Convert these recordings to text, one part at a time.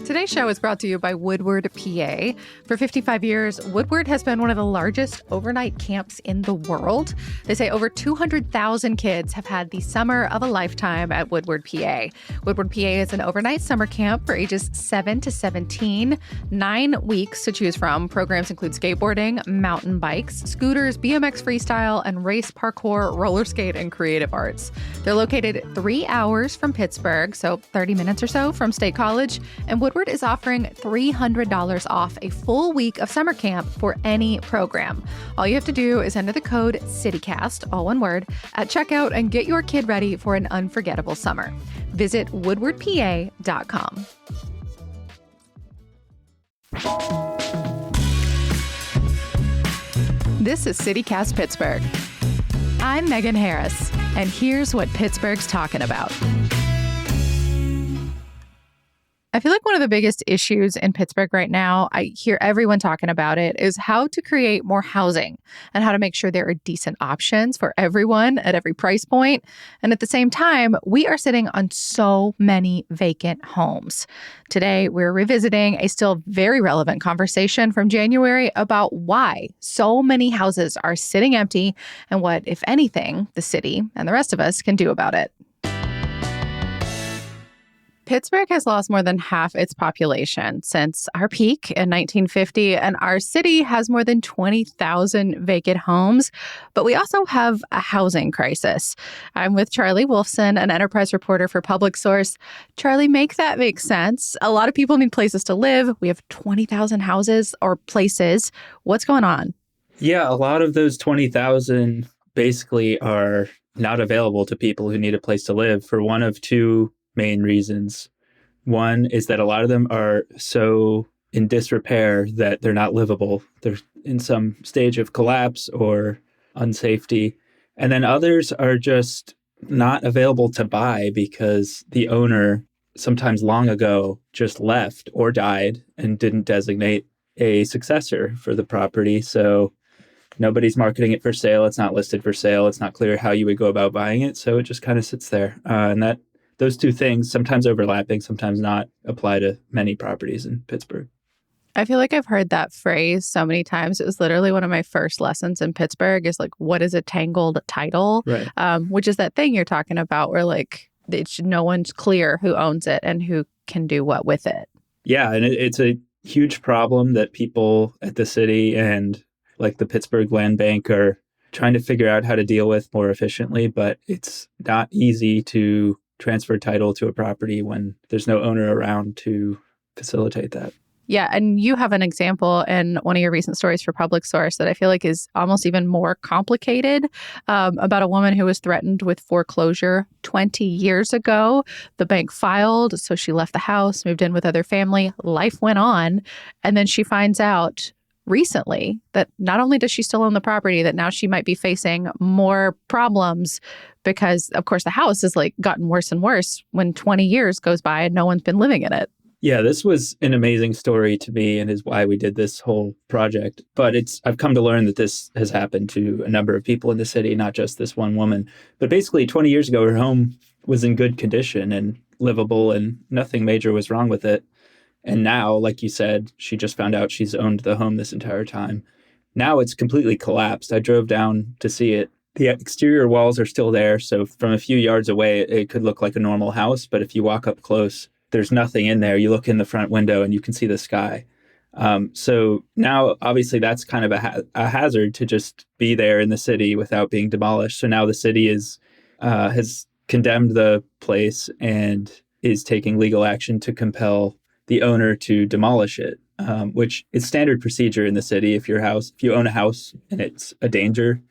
Today's show is brought to you by Woodward, PA. For 55 years, Woodward has been one of the largest overnight camps in the world. They say over 200,000 kids have had the summer of a lifetime at Woodward, PA. Woodward, PA is an overnight summer camp for ages 7 to 17, 9 weeks to choose from. Programs include skateboarding, mountain bikes, scooters, BMX freestyle, and race parkour, roller skate, and creative arts. They're located 3 hours from Pittsburgh, so 30 minutes or so from State College, and Woodward is offering $300 off a full week of summer camp for any program. All you have to do is enter the code CITYCAST, all one word, at checkout and get your kid ready for an unforgettable summer. Visit woodwardpa.com. This is CityCast Pittsburgh. I'm Megan Harris, and here's what Pittsburgh's talking about. I feel like one of the biggest issues in Pittsburgh right now, I hear everyone talking about it, is how to create more housing and how to make sure there are decent options for everyone at every price point. And at the same time, we are sitting on so many vacant homes. Today, we're revisiting a still very relevant conversation from January about why so many houses are sitting empty and what, if anything, the city and the rest of us can do about it. Pittsburgh has lost more than half its population since our peak in 1950, and our city has more than 20,000 vacant homes. But we also have a housing crisis. I'm with Charlie Wolfson, an enterprise reporter for Public Source. Charlie, make that make sense. A lot of people need places to live. We have 20,000 houses or places. What's going on? Yeah, a lot of those 20,000 basically are not available to people who need a place to live for one of two main reasons. One is that a lot of them are so in disrepair that they're not livable. They're in some stage of collapse or unsafety. And then others are just not available to buy because the owner, sometimes long ago, just left or died and didn't designate a successor for the property. So nobody's marketing it for sale. It's not listed for sale. It's not clear how you would go about buying it. So it just kind of sits there. And those two things, sometimes overlapping, sometimes not, apply to many properties in Pittsburgh. I feel like I've heard that phrase so many times. It was literally one of my first lessons in Pittsburgh is like, what is a tangled title? Right. Which is that thing you're talking about where like no one's clear who owns it and who can do what with it. Yeah, and it's a huge problem that people at the city and like the Pittsburgh Land Bank are trying to figure out how to deal with more efficiently, but it's not easy to transfer title to a property when there's no owner around to facilitate that. Yeah, and you have an example in one of your recent stories for Public Source that I feel like is almost even more complicated, about a woman who was threatened with foreclosure 20 years ago. The bank filed, so she left the house, moved in with other family, life went on, and then she finds out recently that not only does she still own the property, that now she might be facing more problems because, of course, the house has like gotten worse and worse when 20 years goes by and no one's been living in it. Yeah, this was an amazing story to me and is why we did this whole project. But I've come to learn that this has happened to a number of people in the city, not just this one woman. But basically 20 years ago, her home was in good condition and livable and nothing major was wrong with it. And now, like you said, she just found out she's owned the home this entire time. Now it's completely collapsed. I drove down to see it. The exterior walls are still there. So from a few yards away, it could look like a normal house. But if you walk up close, there's nothing in there. You look in the front window and you can see the sky. So now, obviously, that's kind of a hazard to just be there in the city without being demolished. So now the city has condemned the place and is taking legal action to compel the owner to demolish it, which is standard procedure in the city. If you own a house and it's a danger,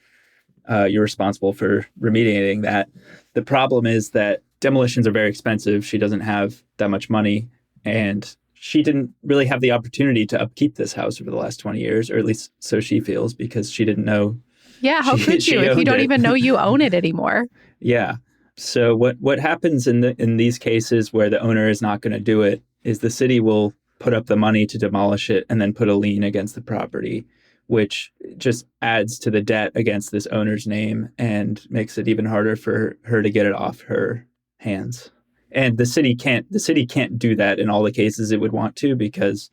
you're responsible for remediating that. The problem is that demolitions are very expensive. She doesn't have that much money, and she didn't really have the opportunity to upkeep this house over the last 20 years, or at least so she feels, because she didn't know. Yeah, how could you if you don't even know you own it anymore? Yeah. So what happens in these cases where the owner is not going to do it is the city will put up the money to demolish it and then put a lien against the property, which just adds to the debt against this owner's name and makes it even harder for her to get it off her hands. And the city can't do that in all the cases it would want to because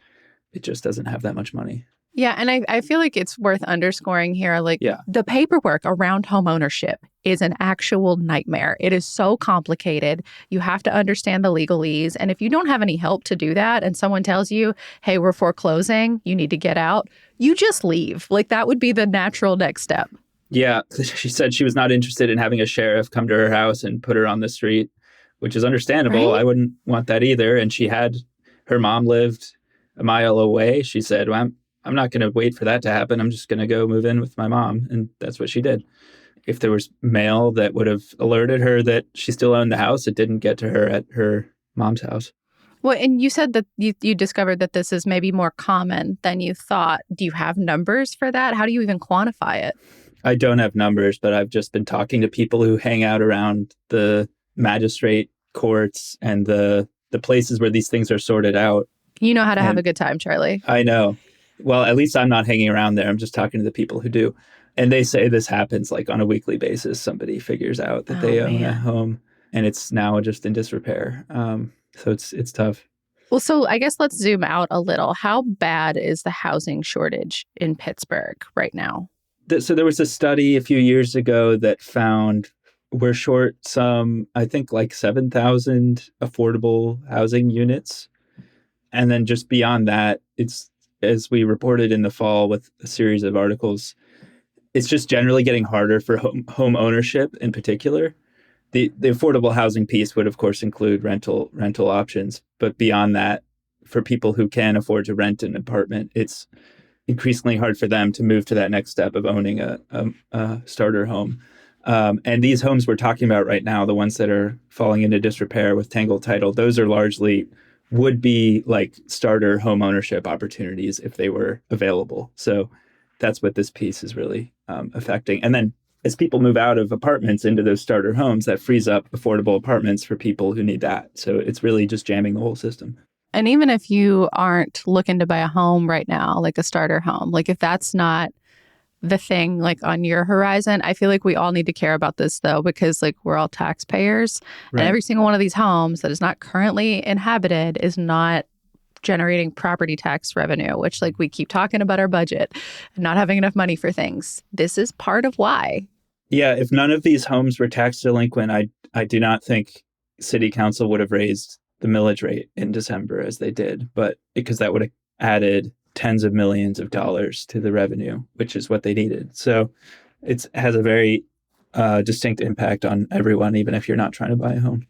it just doesn't have that much money. Yeah. And I feel like it's worth underscoring here. Like Yeah. the paperwork around home ownership is an actual nightmare. It is so complicated. You have to understand the legalese. And if you don't have any help to do that and someone tells you, hey, we're foreclosing, you need to get out, you just leave. Like that would be the natural next step. Yeah. She said she was not interested in having a sheriff come to her house and put her on the street, which is understandable. Right? I wouldn't want that either. And her mom lived a mile away. She said, well, I'm not going to wait for that to happen. I'm just going to go move in with my mom. And that's what she did. If there was mail that would have alerted her that she still owned the house, it didn't get to her at her mom's house. Well, and you said that you discovered that this is maybe more common than you thought. Do you have numbers for that? How do you even quantify it? I don't have numbers, but I've just been talking to people who hang out around the magistrate courts and the places where these things are sorted out. You know how to have a good time, Charlie. I know. Well, at least I'm not hanging around there. I'm just talking to the people who do. And they say this happens like on a weekly basis. Somebody figures out that they own a home and it's now just in disrepair. So it's tough. Well, so I guess let's zoom out a little. How bad is the housing shortage in Pittsburgh right now? So there was a study a few years ago that found we're short I think like 7,000 affordable housing units. And then just beyond that, it's, as we reported in the fall with a series of articles, it's just generally getting harder for home ownership in particular. The affordable housing piece would, of course, include rental options. But beyond that, for people who can afford to rent an apartment, it's increasingly hard for them to move to that next step of owning a starter home. And these homes we're talking about right now, the ones that are falling into disrepair with tangled title, those are largely would be like starter home ownership opportunities if they were available. So that's what this piece is really affecting. And then as people move out of apartments into those starter homes, that frees up affordable apartments for people who need that. So it's really just jamming the whole system. And even if you aren't looking to buy a home right now, like a starter home, like if that's not the thing like on your horizon, I feel like we all need to care about this though, because like we're all taxpayers Right. and every single one of these homes that is not currently inhabited is not generating property tax revenue, which like we keep talking about our budget and not having enough money for things. This is part of why. Yeah, if none of these homes were tax delinquent, I do not think city council would have raised the millage rate in December as they did, but because that would have added tens of millions of dollars to the revenue, which is what they needed. So it has a very distinct impact on everyone, even if you're not trying to buy a home.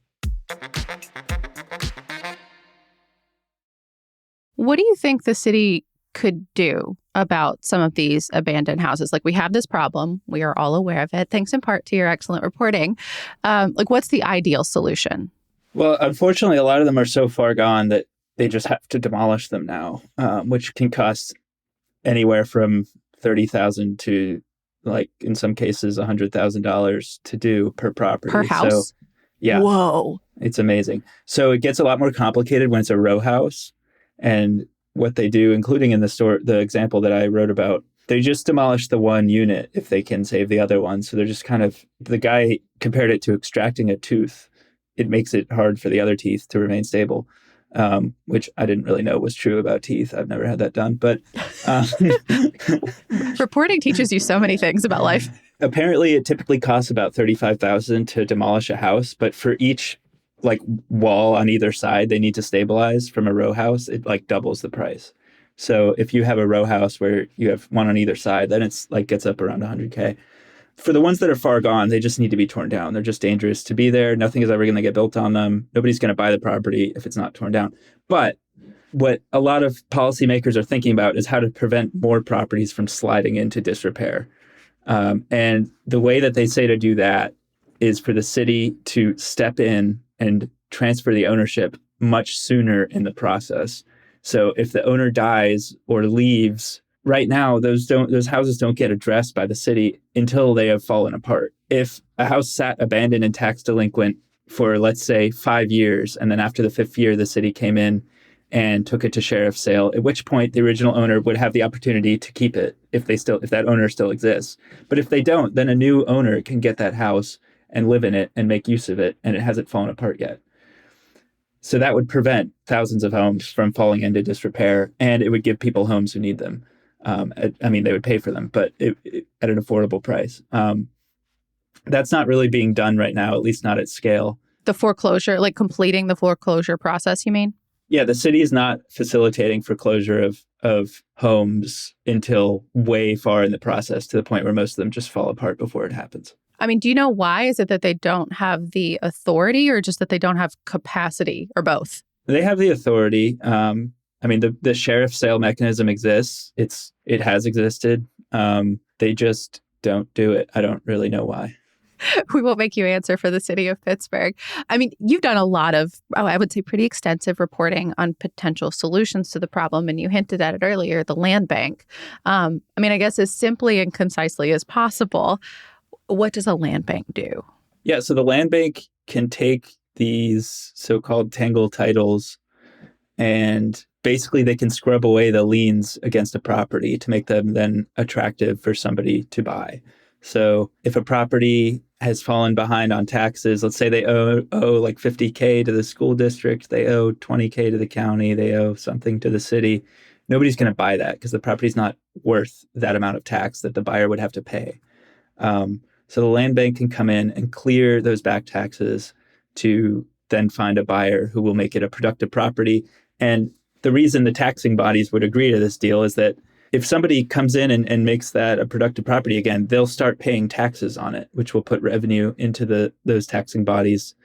What do you think the city could do about some of these abandoned houses? Like we have this problem. We are all aware of it, thanks in part to your excellent reporting. Like what's the ideal solution? Well, unfortunately, a lot of them are so far gone that they just have to demolish them now, which can cost anywhere from $30,000 to, like, in some cases, $100,000 to do per property. Per house? So, yeah. Whoa. It's amazing. So it gets a lot more complicated when it's a row house. And what they do, including in the example that I wrote about, they just demolish the one unit if they can save the other one. So they're just the guy compared it to extracting a tooth. It makes it hard for the other teeth to remain stable. Which I didn't really know was true about teeth. I've never had that done. But reporting teaches you so many things about life. Apparently, it typically costs about $35,000 to demolish a house. But for each like wall on either side, they need to stabilize from a row house. It like doubles the price. So if you have a row house where you have one on either side, then it's like gets up around $100K. For the ones that are far gone, they just need to be torn down. They're just dangerous to be there. Nothing is ever going to get built on them. Nobody's going to buy the property if it's not torn down. But what a lot of policymakers are thinking about is how to prevent more properties from sliding into disrepair. And the way that they say to do that is for the city to step in and transfer the ownership much sooner in the process. So if the owner dies or leaves, right now, those houses don't get addressed by the city until they have fallen apart. If a house sat abandoned and tax delinquent for, let's say, 5 years, and then after the 5th year, the city came in and took it to sheriff's sale, at which point the original owner would have the opportunity to keep it if that owner still exists. But if they don't, then a new owner can get that house and live in it and make use of it, and it hasn't fallen apart yet. So that would prevent thousands of homes from falling into disrepair, and it would give people homes who need them. They would pay for them, but at an affordable price. That's not really being done right now, at least not at scale. The foreclosure, like completing the foreclosure process, you mean? Yeah, the city is not facilitating foreclosure of homes until way far in the process, to the point where most of them just fall apart before it happens. I mean, do you know why? Is it that they don't have the authority, or just that they don't have capacity, or both? They have the authority. The sheriff sale mechanism exists. It has existed. They just don't do it. I don't really know why. We won't make you answer for the city of Pittsburgh. I mean, you've done a lot of, I would say, pretty extensive reporting on potential solutions to the problem. And you hinted at it earlier, the land bank. I guess as simply and concisely as possible, what does a land bank do? Yeah, so the land bank can take these so-called tangle titles, and basically they can scrub away the liens against a property to make them then attractive for somebody to buy. So if a property has fallen behind on taxes, let's say they owe like $50K to the school district, they owe $20K to the county, they owe something to the city, nobody's going to buy that because the property's not worth that amount of tax that the buyer would have to pay. So the land bank can come in and clear those back taxes to then find a buyer who will make it a productive property. And the reason the taxing bodies would agree to this deal is that if somebody comes in and makes that a productive property again, they'll start paying taxes on it, which will put revenue into those taxing bodies'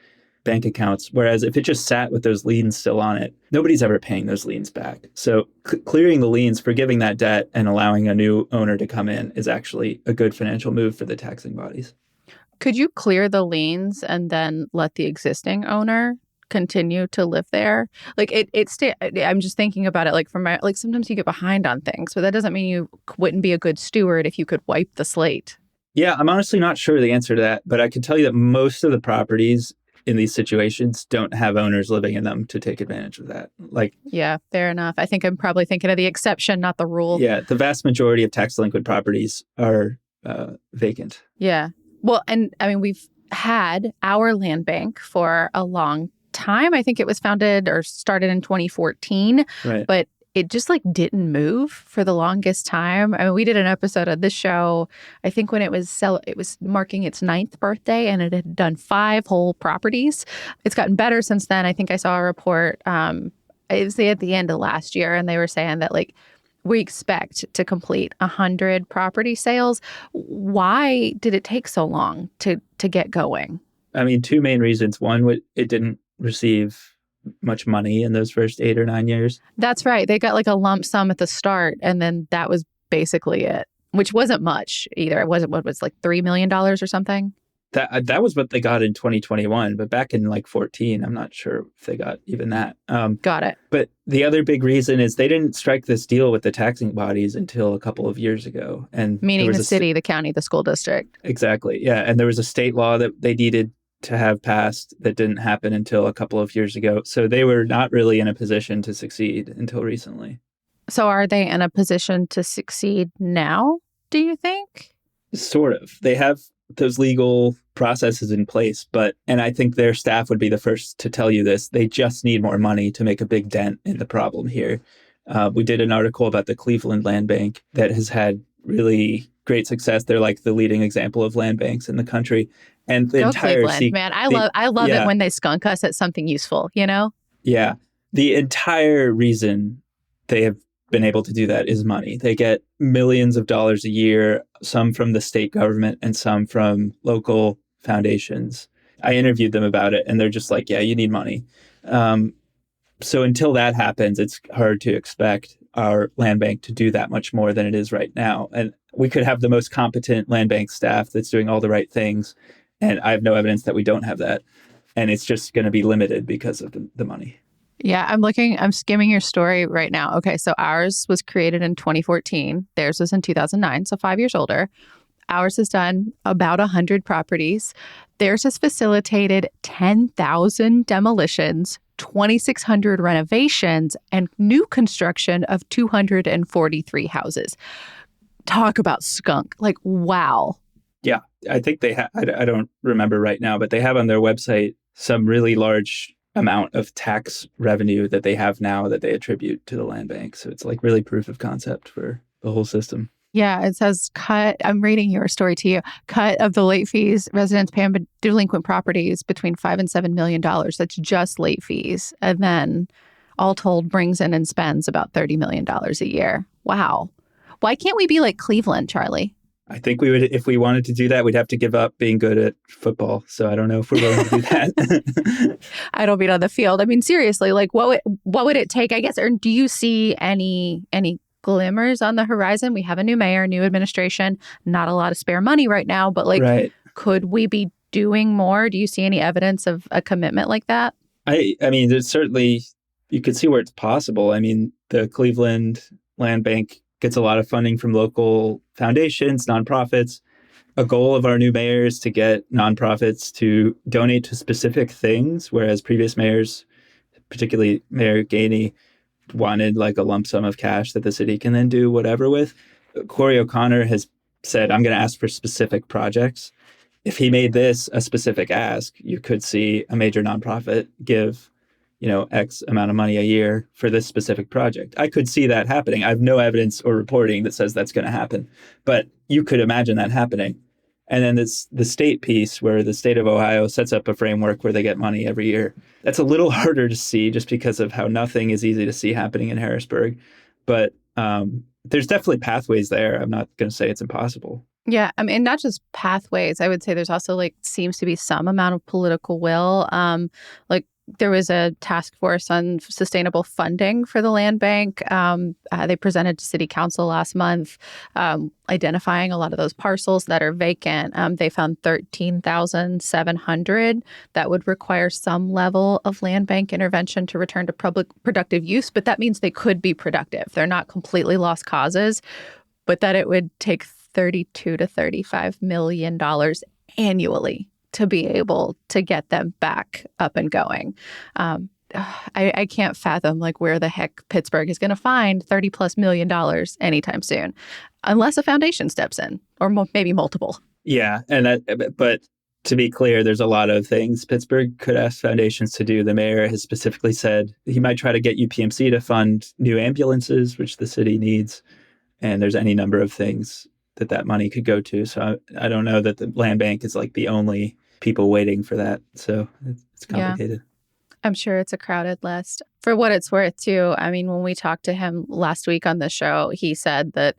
bank accounts. Whereas if it just sat with those liens still on it, nobody's ever paying those liens back. So clearing the liens, forgiving that debt, and allowing a new owner to come in is actually a good financial move for the taxing bodies. Could you clear the liens and then let the existing owner continue to live there? Like I'm just thinking about it like sometimes you get behind on things, but that doesn't mean you wouldn't be a good steward if you could wipe the slate. Yeah, I'm honestly not sure the answer to that, but I can tell you that most of the properties in these situations don't have owners living in them to take advantage of that. Yeah, fair enough. I think I'm probably thinking of the exception, not the rule. Yeah, the vast majority of tax delinquent properties are vacant. Yeah. Well, and we've had our land bank for a long time. I think it was founded or started in 2014, right. But it just didn't move for the longest time. We did an episode of this show, I think when it was marking its 9th birthday, and it had done 5 whole properties. It's gotten better since then. I think I saw a report, it was at the end of last year, and they were saying that we expect to complete 100 property sales. Why did it take so long to get going? 2 main reasons. One, it didn't receive much money in those first 8 or 9 years. That's right. They got a lump sum at the start, and then that was basically it, which wasn't much either. It wasn't, what was $3 million or something? That was what they got in 2021, but back in 14, I'm not sure if they got even that. Got it. But the other big reason is they didn't strike this deal with the taxing bodies until a couple of years ago. And meaning the city, the county, the school district. Exactly. Yeah. And there was a state law that they needed to have passed that didn't happen until a couple of years ago. So they were not really in a position to succeed until recently. So are they in a position to succeed now, do you think? Sort of. They have those legal processes in place, and I think their staff would be the first to tell you this, they just need more money to make a big dent in the problem here. We did an article about the Cleveland Land Bank that has had really great success. They're the leading example of land banks in the country. And the entire Cleveland, man. I love it when they skunk us at something useful, Yeah. The entire reason they have been able to do that is money. They get millions of dollars a year, some from the state government and some from local foundations. I interviewed them about it, and they're just yeah, you need money. So until that happens, it's hard to expect our land bank to do that much more than it is right now. And we could have the most competent land bank staff that's doing all the right things. And I have no evidence that we don't have that. And it's just going to be limited because of the money. Yeah, I'm skimming your story right now. Okay, so ours was created in 2014. Theirs was in 2009, so 5 years older. Ours has done about 100 properties. Theirs has facilitated 10,000 demolitions, 2,600 renovations, and new construction of 243 houses. Talk about skunk. Wow. Yeah, I think they have, I don't remember right now, but they have on their website some really large amount of tax revenue that they have now that they attribute to the land bank. So it's like really proof of concept for the whole system. Yeah, it says cut. I'm reading your story to you. Cut of the late fees residents pay on delinquent properties between $5 and $7 million. That's just late fees. And then all told brings in and spends about $30 million a year. Wow. Why can't we be like Cleveland, Charlie? I think we would, if we wanted to do that, we'd have to give up being good at football. So I don't know if we're willing to do that. I don't mean on the field. I mean, seriously, like what would it take, I guess, or do you see any glimmers on the horizon? We have a new mayor, new administration, not a lot of spare money right now, but like, Right. Could we be doing more? Do you see any evidence of a commitment like that? I mean, there's certainly, you could see where it's possible. I mean, the Cleveland Land Bank gets a lot of funding from local foundations, nonprofits. A goal of our new mayor is to get nonprofits to donate to specific things, whereas previous mayors, particularly Mayor Gainey, wanted like a lump sum of cash that the city can then do whatever with. Corey O'Connor has said, I'm going to ask for specific projects. If he made this a specific ask, you could see a major nonprofit give, X amount of money a year for this specific project. I could see that happening. I have no evidence or reporting that says that's going to happen, but you could imagine that happening. And then the state piece where the state of Ohio sets up a framework where they get money every year. That's a little harder to see just because of how nothing is easy to see happening in Harrisburg. But there's definitely pathways there. I'm not going to say it's impossible. Yeah, I mean, not just pathways. I would say there's also seems to be some amount of political will. There was a task force on sustainable funding for the land bank. They presented to city council last month, identifying a lot of those parcels that are vacant. They found 13,700 that would require some level of land bank intervention to return to public productive use. But that means they could be productive. They're not completely lost causes, but that it would take $32 to $35 million annually to be able to get them back up and going. I can't fathom where the heck Pittsburgh is going to find $30+ million anytime soon, unless a foundation steps in, or maybe multiple. Yeah, but to be clear, there's a lot of things Pittsburgh could ask foundations to do. The mayor has specifically said he might try to get UPMC to fund new ambulances, which the city needs, and there's any number of things that money could go to. So I don't know that the land bank is the only people waiting for that. So it's complicated. Yeah. I'm sure it's a crowded list. For what it's worth, too, I mean, when we talked to him last week on the show, he said that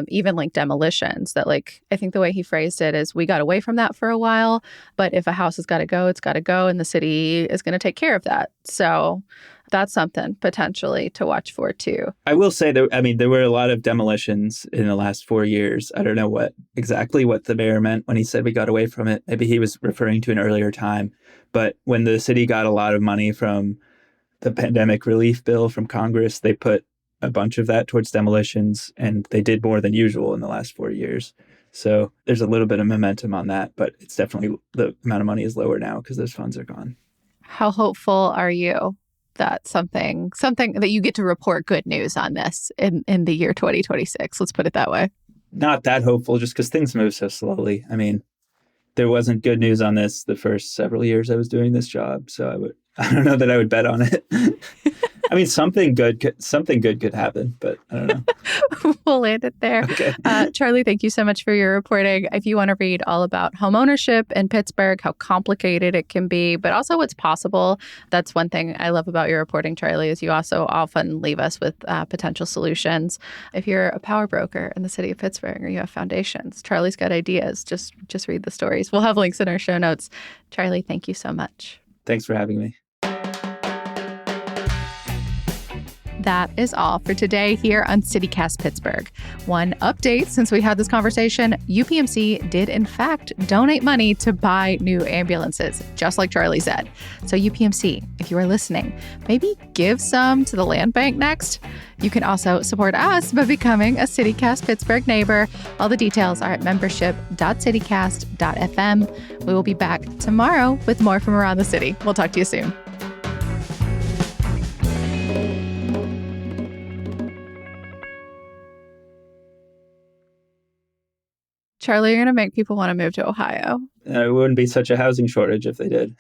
even demolitions, that I think the way he phrased it is we got away from that for a while, but if a house has got to go, it's got to go, and the city is going to take care of that. So that's something potentially to watch for, too. I will say that, there were a lot of demolitions in the last 4 years. I don't know exactly what the mayor meant when he said we got away from it. Maybe he was referring to an earlier time. But when the city got a lot of money from the pandemic relief bill from Congress, they put a bunch of that towards demolitions, and they did more than usual in the last 4 years. So there's a little bit of momentum on that, but it's definitely, the amount of money is lower now because those funds are gone. How hopeful are you that something that you get to report good news on this in the year 2026? Let's put it that way. Not that hopeful, just because things move so slowly. There wasn't good news on this the first several years I was doing this job, so I don't know that I would bet on it. Something good could happen, but I don't know. We'll land it there. Okay. Charlie, thank you so much for your reporting. If you want to read all about homeownership in Pittsburgh, how complicated it can be, but also what's possible, that's one thing I love about your reporting, Charlie, is you also often leave us with potential solutions. If you're a power broker in the city of Pittsburgh or you have foundations, Charlie's got ideas. Just read the stories. We'll have links in our show notes. Charlie, thank you so much. Thanks for having me. That is all for today here on CityCast Pittsburgh. One update since we had this conversation, UPMC did in fact donate money to buy new ambulances, just like Charlie said. So UPMC, if you are listening, maybe give some to the land bank next. You can also support us by becoming a CityCast Pittsburgh neighbor. All the details are at membership.citycast.fm. We will be back tomorrow with more from around the city. We'll talk to you soon. Charlie, you're going to make people want to move to Ohio. It wouldn't be such a housing shortage if they did.